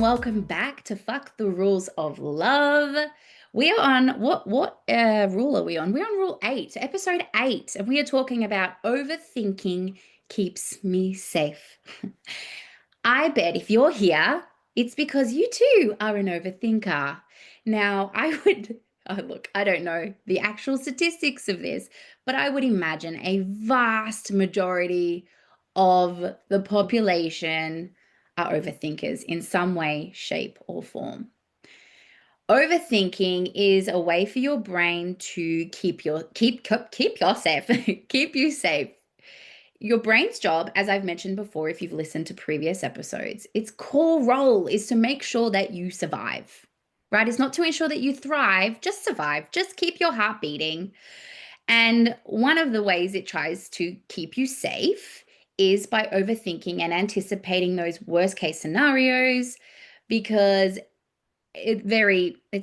welcome back to Fuck the Rules of Love. We are on what rule are we on? We're on rule 8, episode 8, and we are talking about overthinking keeps me safe. I bet if you're here, it's because you too are an overthinker. Now, I would look, I don't know the actual statistics of this, but I would imagine a vast majority of the population are overthinkers in some way, shape, or form. Overthinking is a way for your brain to keep yourself keep you safe. Your brain's job, as I've mentioned before, if you've listened to previous episodes, its core role is to make sure that you survive, right? It's not to ensure that you thrive, just survive, just keep your heart beating. And one of the ways it tries to keep you safe is by overthinking and anticipating those worst case scenarios because it's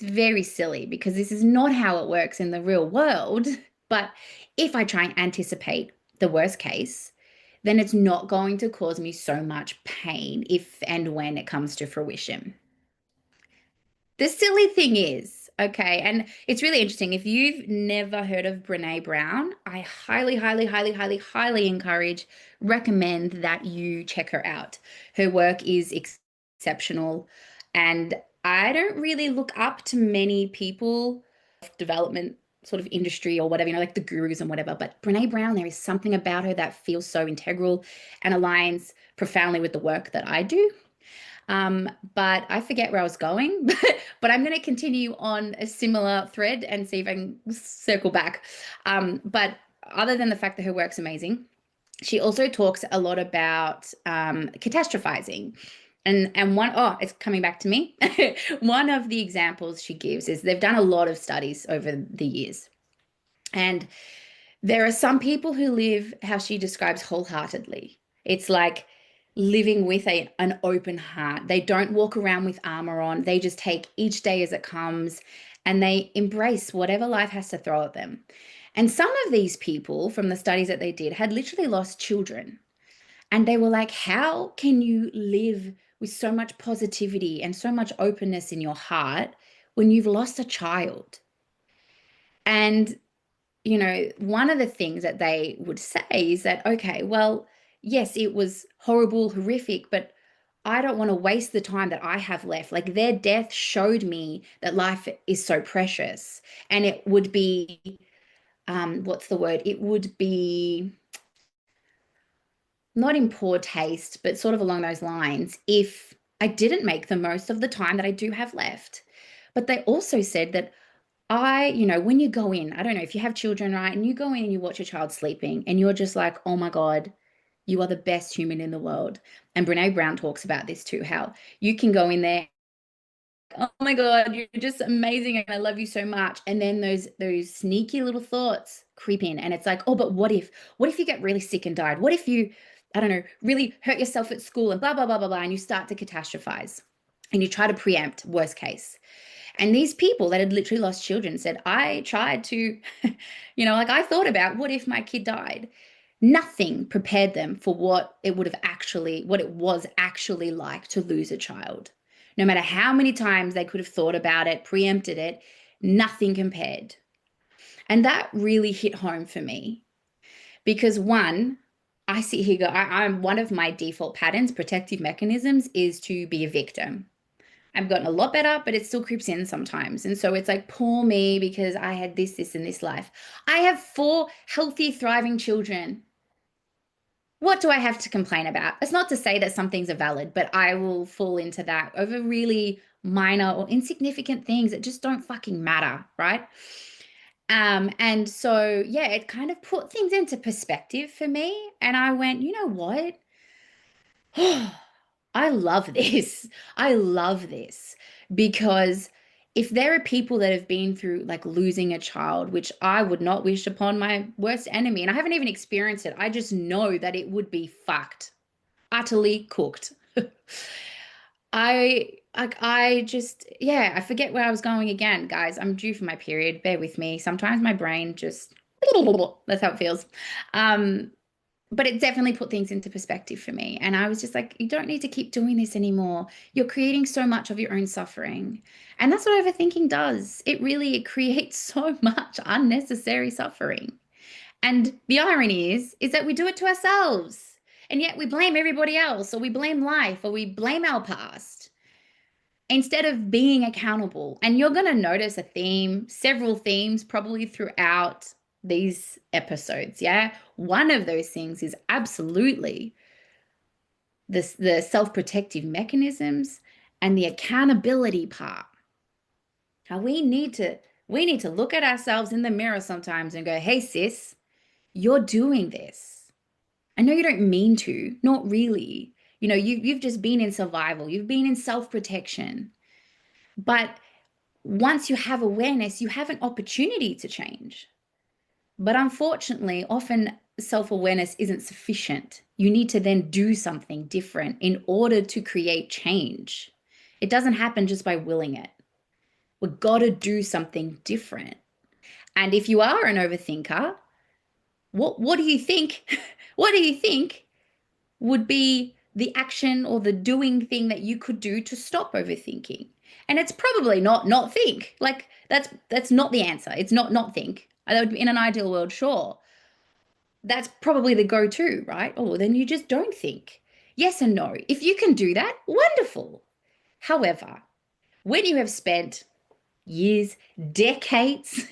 very silly because this is not how it works in the real world. But if I try and anticipate the worst case, then it's not going to cause me so much pain if and when it comes to fruition. The silly thing is, okay, and it's really interesting. If you've never heard of Brene Brown, I highly, highly, highly, highly, highly recommend that you check her out. Her work is exceptional, and I don't really look up to many people, development sort of industry or whatever, like the gurus and whatever. But Brene Brown, there is something about her that feels so integral and aligns profoundly with the work that I do. But I forget where I was going, but I'm going to continue on a similar thread and see if I can circle back. But other than the fact that her work's amazing, she also talks a lot about catastrophizing. And it's coming back to me. One of the examples she gives is they've done a lot of studies over the years. And there are some people who live how she describes wholeheartedly. It's like living with an open heart. They don't walk around with armor on. They just take each day as it comes and they embrace whatever life has to throw at them. And some of these people from the studies that they did had literally lost children. And they were like, how can you live with so much positivity and so much openness in your heart when you've lost a child? And one of the things that they would say is that, okay, well, yes, it was horrible, horrific, but I don't want to waste the time that I have left. Like their death showed me that life is so precious. And it would be, what's the word? It would be not in poor taste, but sort of along those lines, if I didn't make the most of the time that I do have left. But they also said that when you go in, I don't know if you have children, right? And you go in and you watch your child sleeping and you're just like, oh my God, you are the best human in the world. And Brene Brown talks about this too, how you can go in there, oh my God, you're just amazing and I love you so much. And then those sneaky little thoughts creep in and it's like, oh, but what if you get really sick and died? What if you, I don't know, really hurt yourself at school and blah, blah, blah, blah, blah, and you start to catastrophize and you try to preempt worst case. And these people that had literally lost children said, I tried to, like I thought about what if my kid died? Nothing prepared them for what it was actually like to lose a child. No matter how many times they could have thought about it, preempted it, nothing compared. And that really hit home for me because one, I see here, I'm one of my default patterns, protective mechanisms is to be a victim. I've gotten a lot better, but it still creeps in sometimes. And so it's like, poor me, because I had this, and this life. I have 4 healthy, thriving children. What do I have to complain about? It's not to say that some things are valid, but I will fall into that over really minor or insignificant things that just don't fucking matter, right? And so, yeah, it kind of put things into perspective for me. And I went, you know what? I love this. I love this because if there are people that have been through like losing a child, which I would not wish upon my worst enemy, and I haven't even experienced it, I just know that it would be fucked, utterly cooked. I just, yeah, I forget where I was going again, guys. I'm due for my period. Bear with me. Sometimes my brain just, that's how it feels. Um, but it definitely put things into perspective for me. And I was just like, you don't need to keep doing this anymore. You're creating so much of your own suffering. And that's what overthinking does. It creates so much unnecessary suffering. And the irony is that we do it to ourselves. And yet we blame everybody else, or we blame life, or we blame our past instead of being accountable. And you're going to notice a theme, several themes probably throughout these episodes. Yeah. One of those things is absolutely the self-protective mechanisms and the accountability part. How we need to look at ourselves in the mirror sometimes and go, hey sis, you're doing this. I know you don't mean to, not really. You've just been in survival, you've been in self-protection. But once you have awareness, you have an opportunity to change. But unfortunately, often self awareness isn't sufficient. You need to then do something different in order to create change. It doesn't happen just by willing it. We've got to do something different. And if you are an overthinker, what do you think? What do you think would be the action or the doing thing that you could do to stop overthinking? And it's probably not think. Like that's not the answer. It's not think. That would be in an ideal world, sure. That's probably the go-to, right? Oh, then you just don't think. Yes and no. If you can do that, wonderful. However, when you have spent years, decades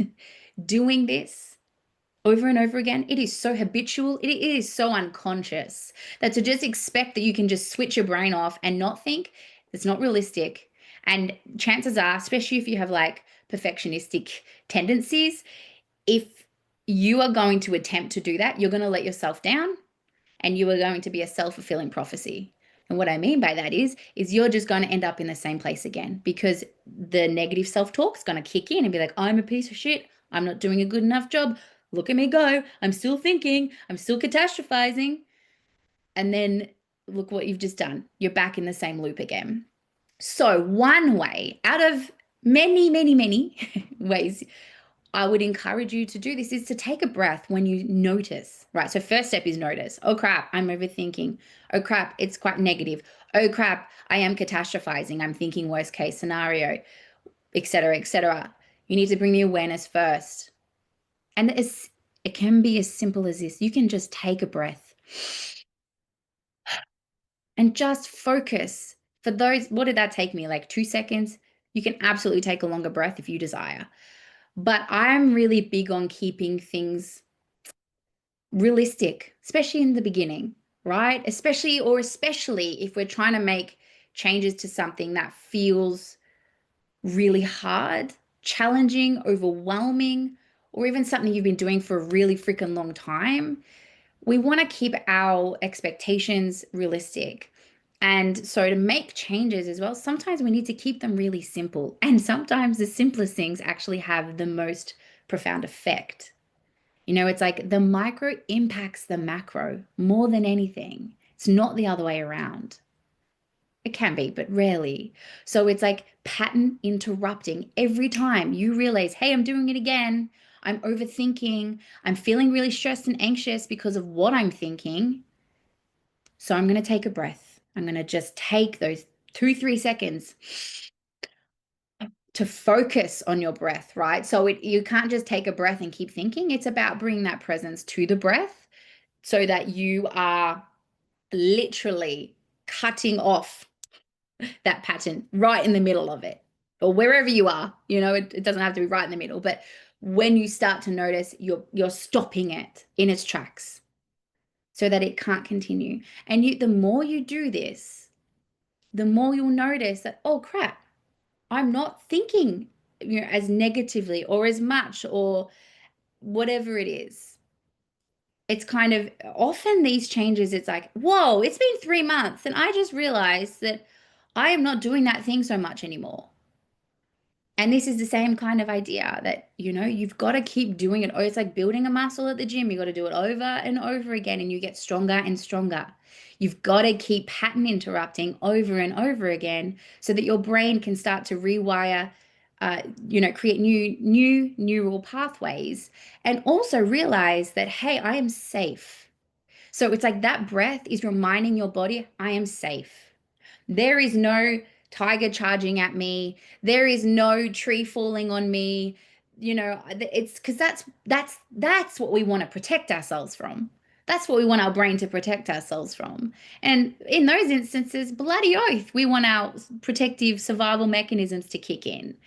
doing this, over and over again, it is so habitual, it is so unconscious that to just expect that you can just switch your brain off and not think, it's not realistic. And chances are, especially if you have like perfectionistic tendencies, if you are going to attempt to do that, you're going to let yourself down and you are going to be a self-fulfilling prophecy. And what I mean by that is you're just going to end up in the same place again because the negative self-talk is going to kick in and be like, I'm a piece of shit. I'm not doing a good enough job. Look at me go. I'm still thinking. I'm still catastrophizing. And then look what you've just done. You're back in the same loop again. So one way out of many, many, many ways I would encourage you to do this is to take a breath when you notice, right? So first step is notice. Oh crap, I'm overthinking. Oh crap, it's quite negative. Oh crap, I am catastrophizing. I'm thinking worst case scenario, etc., etc. You need to bring the awareness first. And it can be as simple as this. You can just take a breath and just focus. For those, what did that take me? Like 2 seconds? You can absolutely take a longer breath if you desire. But I'm really big on keeping things realistic, especially in the beginning, right? Especially if we're trying to make changes to something that feels really hard, challenging, overwhelming, or even something you've been doing for a really freaking long time. We want to keep our expectations realistic. And so to make changes as well, sometimes we need to keep them really simple. And sometimes the simplest things actually have the most profound effect. It's like the micro impacts the macro more than anything. It's not the other way around. It can be, but rarely. So it's like pattern interrupting every time you realize, hey, I'm doing it again. I'm overthinking. I'm feeling really stressed and anxious because of what I'm thinking. So I'm going to take a breath. I'm going to just take those 2, 3 seconds to focus on your breath, right? So you can't just take a breath and keep thinking. It's about bringing that presence to the breath so that you are literally cutting off that pattern right in the middle of it or wherever you are. It doesn't have to be right in the middle, but when you start to notice, you're stopping it in its tracks so that it can't continue. And the more you do this, the more you'll notice that, oh crap, I'm not thinking, as negatively or as much or whatever it is. It's kind of often these changes, it's like, whoa, it's been 3 months and I just realized that I am not doing that thing so much anymore. And this is the same kind of idea that, you've got to keep doing it. Oh, it's like building a muscle at the gym. You got to do it over and over again and you get stronger and stronger. You've got to keep pattern interrupting over and over again so that your brain can start to rewire, create new neural pathways and also realize that, hey, I am safe. So it's like that breath is reminding your body, I am safe. There is no tiger charging at me. There is no tree falling on me. It's because that's what we want to protect ourselves from. That's what we want our brain to protect ourselves from. And in those instances, bloody oath, we want our protective survival mechanisms to kick in.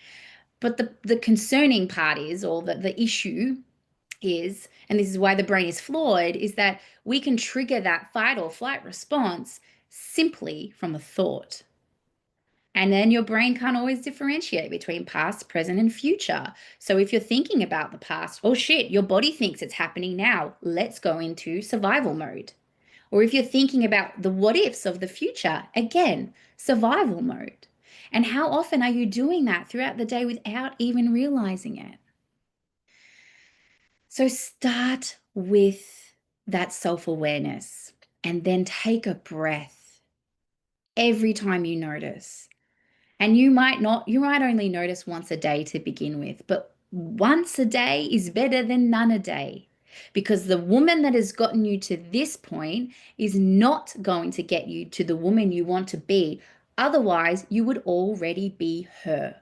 But the concerning part is, or the issue is, and this is why the brain is flawed, is that we can trigger that fight or flight response simply from a thought. And then your brain can't always differentiate between past, present, and future. So if you're thinking about the past, oh shit, your body thinks it's happening now. Let's go into survival mode. Or if you're thinking about the what ifs of the future, again, survival mode. And how often are you doing that throughout the day without even realizing it? So start with that self awareness and then take a breath every time you notice. And you might only notice once a day to begin with, but once a day is better than none a day. Because the woman that has gotten you to this point is not going to get you to the woman you want to be. Otherwise, you would already be her,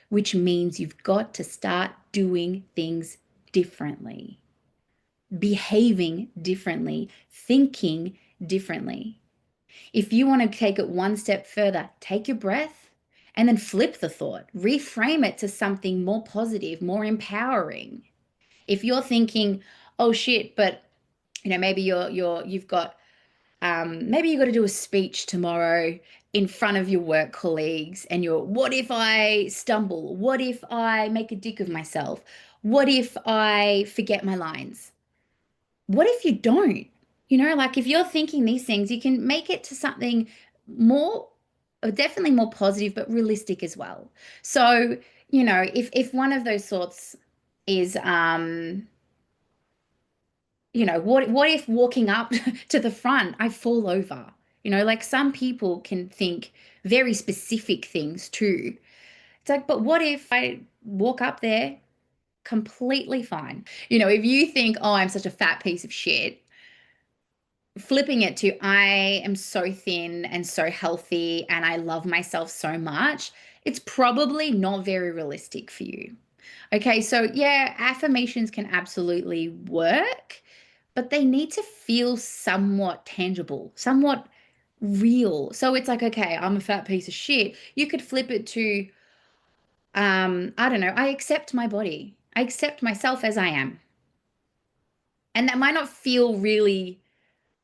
which means you've got to start doing things differently, behaving differently, thinking differently. If you want to take it one step further, take your breath and then flip the thought, reframe it to something more positive, more empowering. If you're thinking, oh shit, but maybe you've got maybe you got to do a speech tomorrow in front of your work colleagues and what if I stumble? What if I make a dick of myself? What if I forget my lines? What if you don't? Like if you're thinking these things, you can make it to something more, definitely more positive, but realistic as well. So, if one of those thoughts is, what if walking up to the front, I fall over? Like some people can think very specific things too. It's like, but what if I walk up there completely fine? If you think, oh, I'm such a fat piece of shit, flipping it to I am so thin and so healthy and I love myself so much, it's probably not very realistic for you. Okay, so yeah, affirmations can absolutely work, but they need to feel somewhat tangible, somewhat real. So it's like, okay, I'm a fat piece of shit. You could flip it to, I don't know, I accept my body. I accept myself as I am. And that might not feel really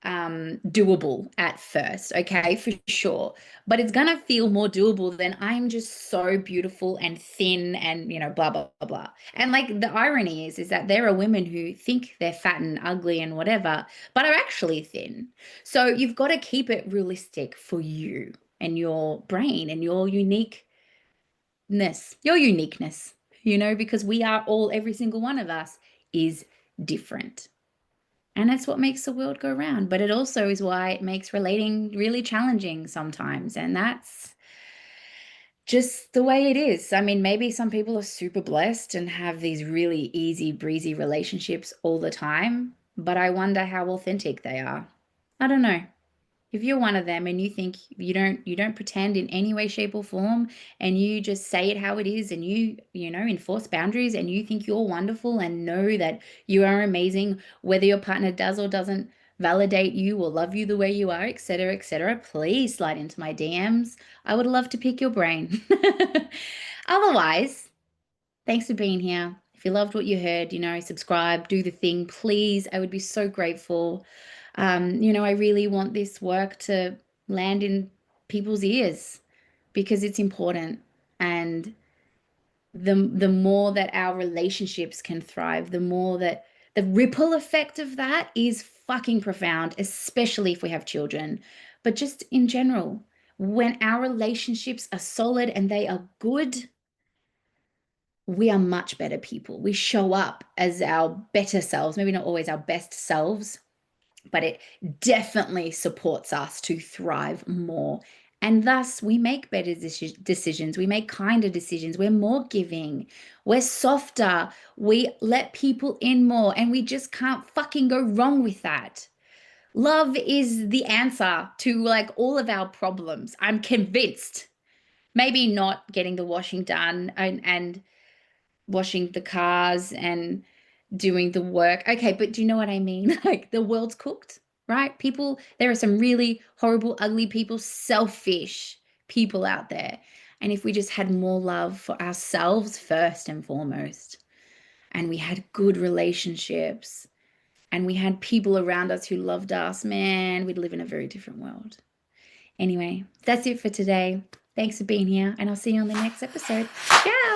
doable at first, okay, for sure. But it's gonna feel more doable than I'm just so beautiful and thin and blah blah blah blah. And like the irony is that there are women who think they're fat and ugly and whatever, but are actually thin. So you've got to keep it realistic for you and your brain and your uniqueness, because we are all, every single one of us is different. And that's what makes the world go round. But it also is why it makes relating really challenging sometimes. And that's just the way it is. I mean, maybe some people are super blessed and have these really easy breezy relationships all the time, but I wonder how authentic they are. I don't know. If you're one of them and you think you don't pretend in any way, shape, or form, and you just say it how it is, and you enforce boundaries, and you think you're wonderful and know that you are amazing, whether your partner does or doesn't validate you or love you the way you are, etc., please slide into my DMs. I would love to pick your brain. Otherwise, thanks for being here. If you loved what you heard, subscribe, do the thing, please. I would be so grateful. I really want this work to land in people's ears because it's important. And the more that our relationships can thrive, the more that the ripple effect of that is fucking profound, especially if we have children. But just in general, when our relationships are solid and they are good, we are much better people. We show up as our better selves, maybe not always our best selves, but it definitely supports us to thrive more. And thus, we make better decisions. We make kinder decisions. We're more giving. We're softer. We let people in more. And we just can't fucking go wrong with that. Love is the answer to like all of our problems. I'm convinced. Maybe not getting the washing done and washing the cars and doing the work. Okay, but do you know what I mean? Like the world's cooked, right? People, there are some really horrible, ugly people, selfish people out there. And if we just had more love for ourselves first and foremost, and we had good relationships, and we had people around us who loved us, man, we'd live in a very different world. Anyway, that's it for today. Thanks for being here, and I'll see you on the next episode. Ciao.